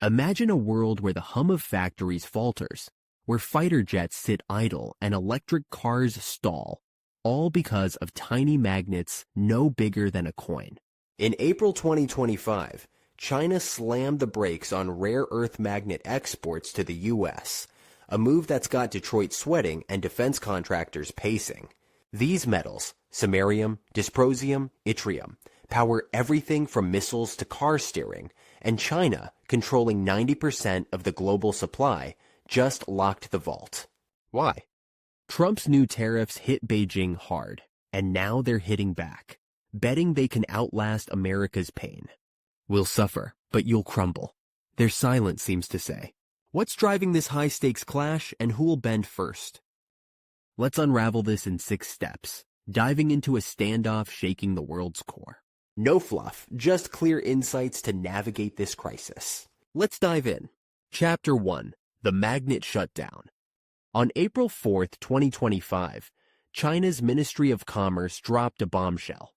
Imagine a world where the hum of factories falters, where fighter jets sit idle and electric cars stall, all because of tiny magnets no bigger than a coin. In April 2025, China slammed the brakes on rare earth magnet exports to the U.S., a move that's got Detroit sweating and defense contractors pacing. These metals, samarium, dysprosium, yttrium, power everything from missiles to car steering, and China, controlling 90% of the global supply, just locked the vault. Why? Trump's new tariffs hit Beijing hard, and now they're hitting back, betting they can outlast America's pain. We'll suffer, but you'll crumble, their silence seems to say. What's driving this high-stakes clash, and who'll bend first? Let's unravel this in 6 steps, diving into a standoff shaking the world's core. No fluff, just clear insights to navigate this crisis. Let's dive in. Chapter 1. The Magnet Shutdown. On April 4, 2025, China's Ministry of Commerce dropped a bombshell.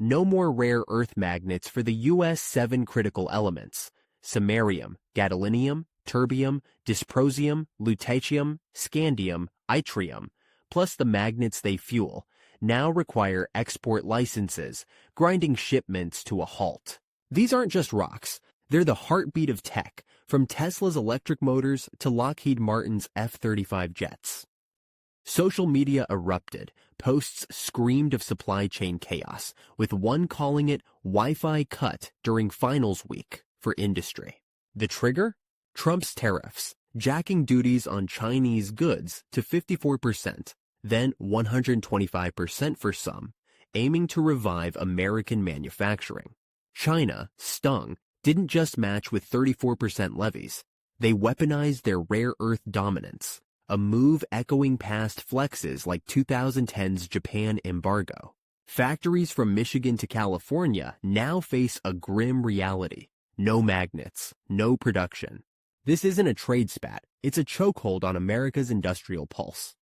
No more rare earth magnets for the U.S. 7 critical elements: samarium, gadolinium, terbium, dysprosium, lutetium, scandium, yttrium, plus the magnets they fuel, now require export licenses, grinding shipments to a halt. These aren't just rocks. They're the heartbeat of tech, from Tesla's electric motors to Lockheed Martin's F-35 jets. Social media erupted. Posts screamed of supply chain chaos, with one calling it Wi-Fi cut during finals week for industry. The trigger? Trump's tariffs, jacking duties on Chinese goods to 54%, then 125% for some, aiming to revive American manufacturing. China, stung, didn't just match with 34% levies. They weaponized their rare earth dominance, a move echoing past flexes like 2010's Japan embargo. Factories from Michigan to California now face a grim reality. No magnets, no production. This isn't a trade spat, it's a chokehold on America's industrial pulse.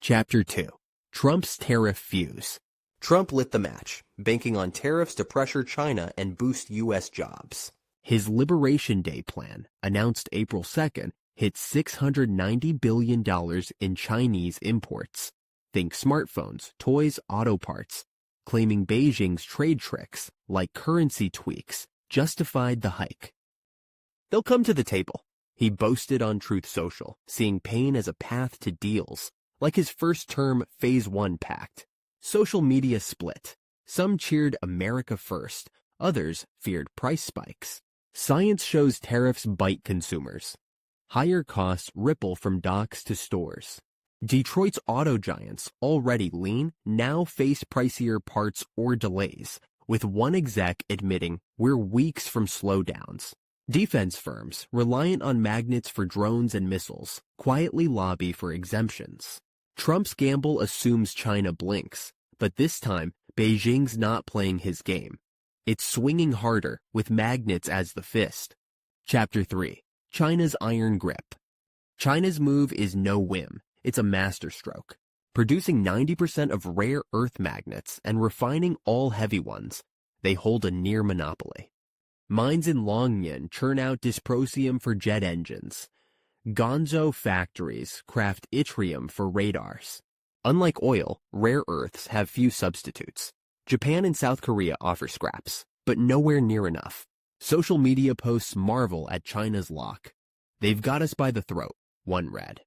Chapter 2. Trump's Tariff Fuse. Trump lit the match, banking on tariffs to pressure China and boost U.S. jobs. His Liberation Day plan, announced April 2nd, hit $690 billion in Chinese imports. Think smartphones, toys, auto parts, claiming Beijing's trade tricks, like currency tweaks, justified the hike. They'll come to the table, he boasted on Truth Social, seeing pain as a path to deals, like his first-term Phase 1 pact. Social media split. Some cheered America first, others feared price spikes. Science shows tariffs bite consumers. Higher costs ripple from docks to stores. Detroit's auto giants, already lean, now face pricier parts or delays, with one exec admitting we're weeks from slowdowns. Defense firms, reliant on magnets for drones and missiles, quietly lobby for exemptions. Trump's gamble assumes China blinks, but this time, Beijing's not playing his game. It's swinging harder, with magnets as the fist. Chapter 3. China's Iron Grip. China's move is no whim, it's a masterstroke. Producing 90% of rare earth magnets and refining all heavy ones, they hold a near monopoly. Mines in Longyan churn out dysprosium for jet engines. Gonzo factories craft yttrium for radars. Unlike oil, rare earths have few substitutes. Japan and South Korea offer scraps, but nowhere near enough. Social media posts marvel at China's lock. They've got us by the throat, one read.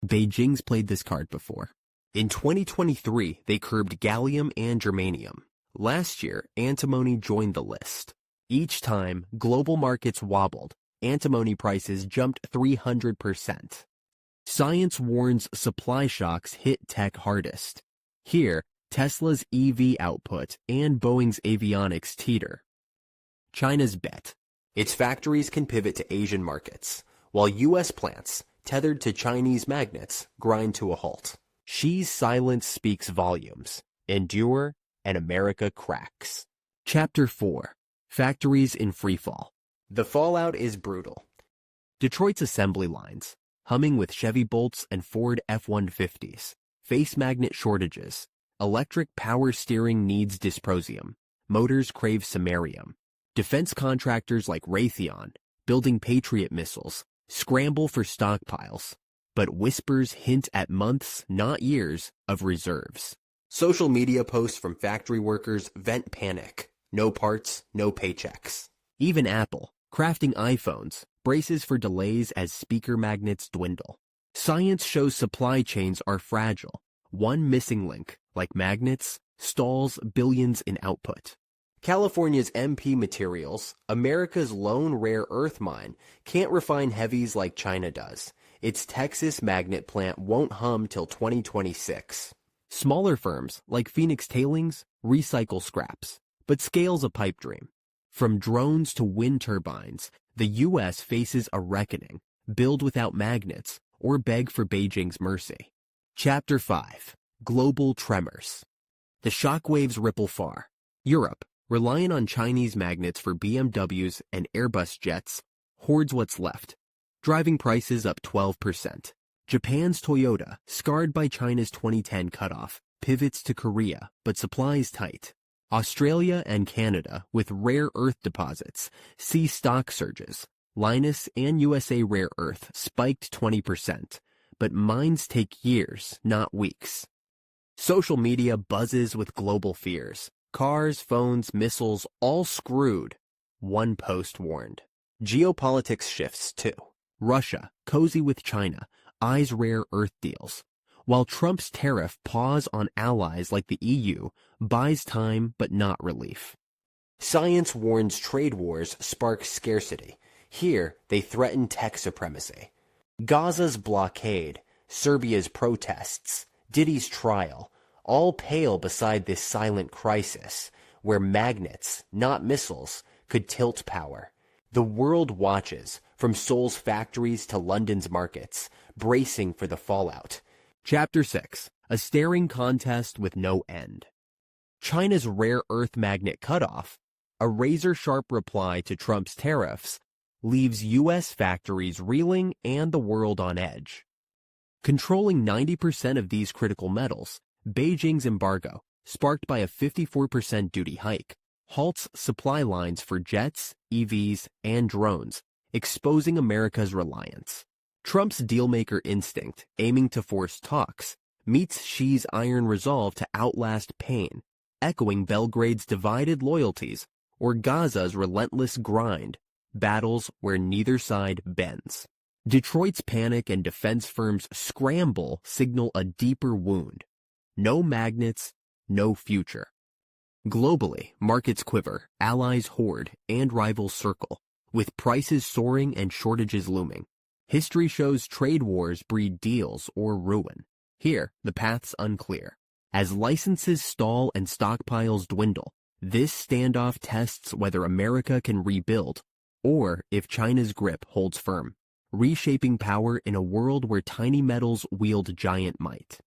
Beijing's played this card before. In 2023, they curbed gallium and germanium. Last year, antimony joined the list. Each time, global markets wobbled. Antimony prices jumped 300%. Science warns supply shocks hit tech hardest. Here, Tesla's EV output and Boeing's avionics teeter. China's bet. Its factories can pivot to Asian markets, while U.S. plants, tethered to Chinese magnets, grind to a halt. Xi's silence speaks volumes. Endure, and America cracks. Chapter 4. Factories in freefall. The fallout is brutal. Detroit's assembly lines, humming with Chevy Bolts and Ford F-150s, face magnet shortages. Electric power steering needs dysprosium. Motors crave samarium. Defense contractors like Raytheon, building Patriot missiles, scramble for stockpiles. But whispers hint at months, not years, of reserves. Social media posts from factory workers vent panic. No parts, no paychecks. Even Apple, crafting iPhones, braces for delays as speaker magnets dwindle. Science shows supply chains are fragile. One missing link, like magnets, stalls billions in output. California's MP Materials, America's lone rare earth mine, can't refine heavies like China does. Its Texas magnet plant won't hum till 2026. Smaller firms, like Phoenix Tailings, recycle scraps, but scale's a pipe dream. From drones to wind turbines, the U.S. faces a reckoning: build without magnets or beg for Beijing's mercy. Chapter 5. Global Tremors. The shockwaves ripple far. Europe, reliant on Chinese magnets for BMWs and Airbus jets, hoards what's left, driving prices up 12%. Japan's Toyota, scarred by China's 2010 cutoff, pivots to Korea, but supplies tight. Australia and Canada, with rare earth deposits, see stock surges. Linus and USA Rare Earth spiked 20%, but mines take years, not weeks. Social media buzzes with global fears. Cars, phones, missiles, all screwed. One post warned. Geopolitics shifts too. Russia, cozy with China, eyes rare earth deals, while Trump's tariff pause on allies like the EU buys time but not relief. Science warns trade wars spark scarcity. Here, they threaten tech supremacy. Gaza's blockade, Serbia's protests, Diddy's trial, all pale beside this silent crisis, where magnets, not missiles, could tilt power. The world watches, from Seoul's factories to London's markets, bracing for the fallout. Chapter 6. A staring contest with no end. China's rare earth magnet cutoff, a razor-sharp reply to Trump's tariffs, leaves U.S. factories reeling and the world on edge. Controlling 90% of these critical metals, Beijing's embargo, sparked by a 54% duty hike, halts supply lines for jets, EVs, and drones, exposing America's reliance. Trump's dealmaker instinct, aiming to force talks, meets Xi's iron resolve to outlast pain, echoing Belgrade's divided loyalties or Gaza's relentless grind, battles where neither side bends. Detroit's panic and defense firms' scramble signal a deeper wound. No magnets, no future. Globally, markets quiver, allies hoard, and rivals circle, with prices soaring and shortages looming. History shows trade wars breed deals or ruin. Here, the path's unclear. As licenses stall and stockpiles dwindle, this standoff tests whether America can rebuild, or if China's grip holds firm, reshaping power in a world where tiny metals wield giant might.